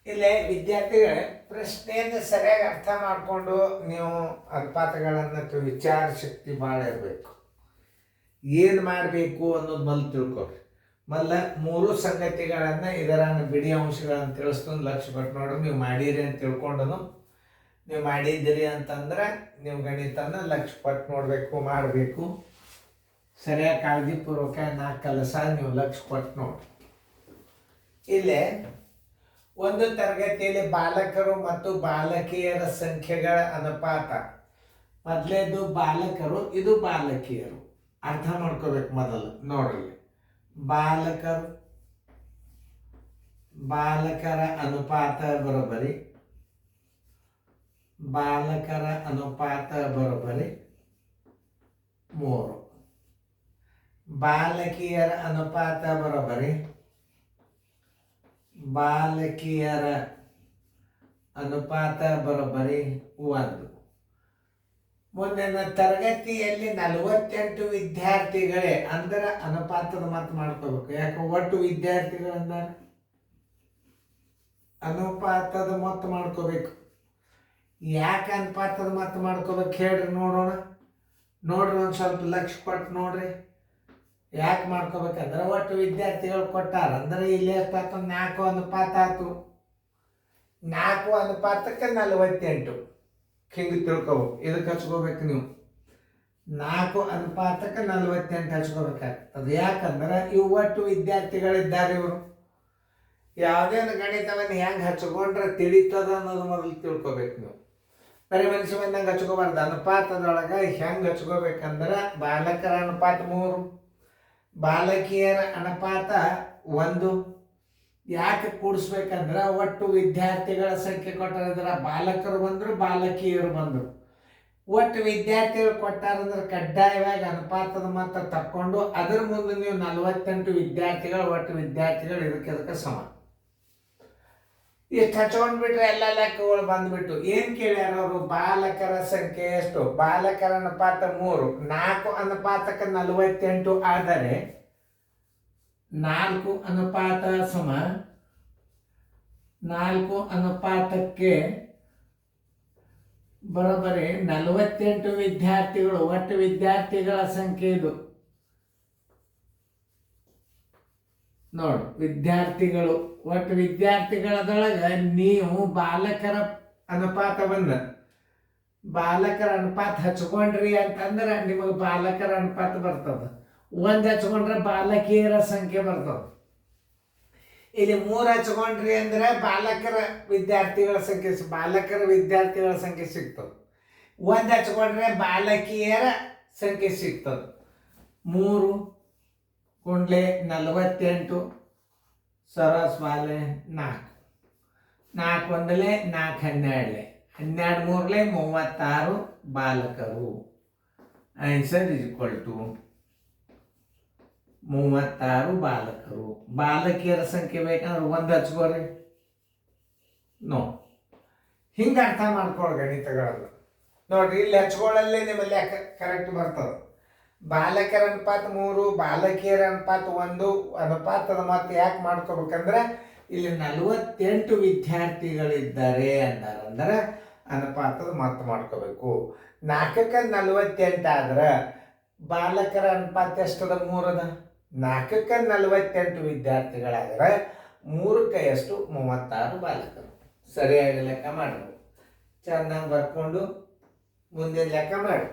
ಇಲ್ಲೇ ವಿದ್ಯಾರ್ಥಿಗಳೇ, ಪ್ರಶ್ನೆಯನ್ನು ಸರಿಯಾಗಿ ಅರ್ಥ ಮಾಡಿಕೊಂಡು ನೀವು ಅನುಪಾತಗಳನ್ನು ವಿಚಾರ ಶಕ್ತಿ ಭಾಳ ಇರಬೇಕು. ಏನು ಮಾಡಬೇಕು ಅನ್ನೋದು ಮೊದಲು ತಿಳ್ಕೊಳ್ರಿ. ಮೊದಲ ಮೂರು ಸಂಗತಿಗಳನ್ನು ಇದರ ಬಿಡಿ ಅಂಶಗಳನ್ನು ತಿಳಿಸ್ಕೊಂಡು ಲಕ್ಷ್ಯ ಕೊಟ್ಟು ನೋಡ್ರಿ. ನೀವು ಮಾಡೀರಿ ಅಂತ ತಿಳ್ಕೊಂಡು ನೀವು ಮಾಡಿದ್ದೀರಿ ಅಂತಂದ್ರೆ ನೀವು ಗಣಿತನ ಲಕ್ಷ್ಯ ಕೊಟ್ಟು ನೋಡಬೇಕು, ಮಾಡಬೇಕು. ಸರಿಯಾಗಿ ಕಾಳಜಿಪೂರ್ವಕ 4 ಕೆಲಸ ನೀವು ಲಕ್ಷ್ಯ ಕೊಟ್ಟು ನೋಡಿ. ಇಲ್ಲೇ ಒಂದು ತರಗತಿಯಲ್ಲಿ ಬಾಲಕರು ಮತ್ತು ಬಾಲಕಿಯರ ಸಂಖ್ಯೆಗಳ ಅನುಪಾತ. ಮೊದಲೇದು ಬಾಲಕರು, ಇದು ಬಾಲಕಿಯರು. ಅರ್ಥ ಮಾಡ್ಕೋಬೇಕು ಮೊದಲು. ನೋಡ್ರಿ, ಬಾಲಕರ ಅನುಪಾತ ಬರೋಬ್ಬರಿ, ಬಾಲಕರ ಅನುಪಾತ ಬರೋಬ್ಬರಿ 3. ಬಾಲಕಿಯರ ಅನುಪಾತ ಬರೋಬ್ಬರಿ, ಬಾಲಕಿಯರ ಅನುಪಾತ ಬರೋಬ್ಬರಿ 1. ಮುಂದಿನ ತರಗತಿಯಲ್ಲಿ 48 ವಿದ್ಯಾರ್ಥಿಗಳೇ ಅಂದ್ರೆ ಅನುಪಾತದ ಮಾತು ಮಾಡ್ಕೋಬೇಕು. ಯಾಕೆ ಒಟ್ಟು ವಿದ್ಯಾರ್ಥಿಗಳಂದ್ರೆ ಅನುಪಾತದ ಮೊತ್ತ ಮಾಡ್ಕೋಬೇಕು. ಯಾಕೆ ಅನುಪಾತದ ಮಾತು ಮಾಡ್ಕೋಬೇಕು ಹೇಳ್ರಿ ನೋಡೋಣ. ನೋಡ್ರಿ, ಒಂದು ಸ್ವಲ್ಪ ಲಕ್ಷ್ಯ ಕೊಟ್ಟು ನೋಡ್ರಿ. ಯಾಕೆ ಮಾಡ್ಕೋಬೇಕಂದ್ರೆ ಒಟ್ಟು ವಿದ್ಯಾರ್ಥಿಗಳು ಕೊಟ್ಟಾರ ಅಂದ್ರೆ ಇಲ್ಲಿ ಎಷ್ಟಾಯ್ತು? 4 ಅನುಪಾತ ಆಯ್ತು. 4 ಅನುಪಾತಕ್ಕೆ 48 ಹಿಂಗೆ ತಿಳ್ಕೊಬೇಕು. ಇದಕ್ಕೆ ಹಚ್ಕೋಬೇಕು ನೀವು. 4 ಅನುಪಾತಕ್ಕೆ 48 ಹಚ್ಕೋಬೇಕಾಗ್ತದೆ. ಯಾಕಂದ್ರೆ ಇವು ಒಟ್ಟು ವಿದ್ಯಾರ್ಥಿಗಳಿದ್ದಾರೆ. ಇವರು ಯಾವುದೇ ಒಂದು ಗಣಿತವನ್ನು ಹೆಂಗೆ ಹಚ್ಕೊಂಡ್ರೆ ತಿಳಿತದ ಅನ್ನೋದು ಮೊದಲು ತಿಳ್ಕೊಬೇಕು ನೀವು. ಬರೀ ಮನುಷ್ಯ ಬಂದಂಗೆ ಹಚ್ಕೋಬಾರ್ದು. ಅನುಪಾತದೊಳಗೆ ಹೆಂಗೆ ಹಚ್ಕೋಬೇಕಂದ್ರೆ ಬಾಲಕರ ಅನುಪಾತ 3, ಬಾಲಕಿಯರ ಅನುಪಾತ 1. ಯಾಕೆ ಕೂಡಿಸ್ಬೇಕಂದ್ರೆ ಒಟ್ಟು ವಿದ್ಯಾರ್ಥಿಗಳ ಸಂಖ್ಯೆ ಕೊಟ್ಟಾರಂದ್ರೆ ಬಾಲಕರು ಬಂದರು, ಬಾಲಕಿಯರು ಬಂದರು. ಒಟ್ಟು ವಿದ್ಯಾರ್ಥಿಗಳು ಕೊಟ್ಟಾರಂದ್ರೆ ಕಡ್ಡಾಯವಾಗಿ ಅನುಪಾತದ ಮಾತ್ರ ತಕ್ಕೊಂಡು ಅದ್ರ ಮುಂದೆ ನೀವು 48 ವಿದ್ಯಾರ್ಥಿಗಳು, ಒಟ್ಟು ವಿದ್ಯಾರ್ಥಿಗಳು ಇದಕ್ಕೆ ಸಮ. ಇಷ್ಟು ಹಚ್ಕೊಂಡ್ಬಿಟ್ರೆ ಎಲ್ಲ ಲೆಕ್ಕಗಳು ಬಂದ್ಬಿಟ್ಟು ಏನು ಕೇಳ್ಯಾರ ಅವರು? ಬಾಲಕರ ಸಂಖ್ಯೆ ಎಷ್ಟು? ಬಾಲಕರ ಅನುಪಾತ 3. 4 ಅನುಪಾತಕ್ಕೆ 48 ಆದರೆ 4 ಅನುಪಾತ ಸಮ 4 ಅನುಪಾತಕ್ಕೆ ಬರೋಬ್ಬರಿ 48 ವಿದ್ಯಾರ್ಥಿಗಳು. ಒಟ್ಟು ವಿದ್ಯಾರ್ಥಿಗಳ ಸಂಖ್ಯೆ ಇದು ನೋಡು. ವಿದ್ಯಾರ್ಥಿಗಳು ಒಟ್ಟು ವಿದ್ಯಾರ್ಥಿಗಳದೊಳಗೆ ನೀವು ಬಾಲಕರ ಅನುಪಾತವನ್ನು ಹಚ್ಕೊಂಡ್ರಿ ಅಂತಂದ್ರೆ ನಿಮಗೆ ಬಾಲಕರ ಅನುಪಾತ ಬರ್ತದೆ. 1 ಹಚ್ಕೊಂಡ್ರೆ ಬಾಲಕಿಯರ ಸಂಖ್ಯೆ ಬರ್ತದೆ. ಇಲ್ಲಿ 3 ಹಚ್ಕೊಂಡ್ರಿ ಅಂದ್ರೆ ಬಾಲಕರ ವಿದ್ಯಾರ್ಥಿಗಳ ಸಂಖ್ಯೆ ಸಿಗ್ತದೆ. 1 ಹಚ್ಕೊಂಡ್ರೆ ಬಾಲಕಿಯರ ಸಂಖ್ಯೆ ಸಿಗ್ತದೆ. 3 ಗುಂಡ್ಲೆ 48 ಸರಸ್ ಬಾಲೆ 4. 4 ಒಂದಲೇ 4 12, 12 ಮೂರಲೆ 36 ಬಾಲಕರು. ಆನ್ಸರ್ ಇಸ್ ಈಕ್ವಲ್ ಟು 36 ಬಾಲಕರು. ಬಾಲಕಿಯರ ಸಂಖ್ಯೆ ಬೇಕಂದ್ರೆ 1 ಹಚ್ಕೋರಿ. ನೋ, ಹಿಂಗೆ ಅರ್ಥ ಮಾಡ್ಕೊಳ್ಳೋ ಗಣಿತಗಳಲ್ಲ. ನೋಡ್ರಿ, ಇಲ್ಲಿ ಹಚ್ಕೊಳ್ಳಲ್ಲೇ ನಿಮ್ಮ ಲೆಕ್ಕ ಕರೆಕ್ಟ್ ಬರ್ತದೆ. ಬಾಲಕರ ಅನುಪಾತ 3, ಬಾಲಕಿಯರ ಅನುಪಾತ 1. ಅನುಪಾತದ ಮಾತು ಯಾಕೆ ಮಾಡ್ಕೋಬೇಕಂದ್ರೆ ಇಲ್ಲಿ 48 ವಿದ್ಯಾರ್ಥಿಗಳಿದ್ದಾರೆ ಅಂದ್ರೆ ಅನುಪಾತದ ಮಾತು ಮಾಡ್ಕೋಬೇಕು. 4ಕ್ಕೆ 48 ಆದ್ರೆ ಬಾಲಕರ ಅನುಪಾತ ಎಷ್ಟದ? 3 ಅದ. 4ಕ್ಕೆ 48 ವಿದ್ಯಾರ್ಥಿಗಳಾದ್ರೆ 3ಕ್ಕೆ ಎಷ್ಟು? 36 ಬಾಲಕರು. ಸರಿಯಾಗಿ ಲೆಕ್ಕ ಮಾಡಬೇಕು. ಚೆನ್ನಾಗಿ ಬರ್ಕೊಂಡು ಮುಂದೆ ಲೆಕ್ಕ ಮಾಡಿ.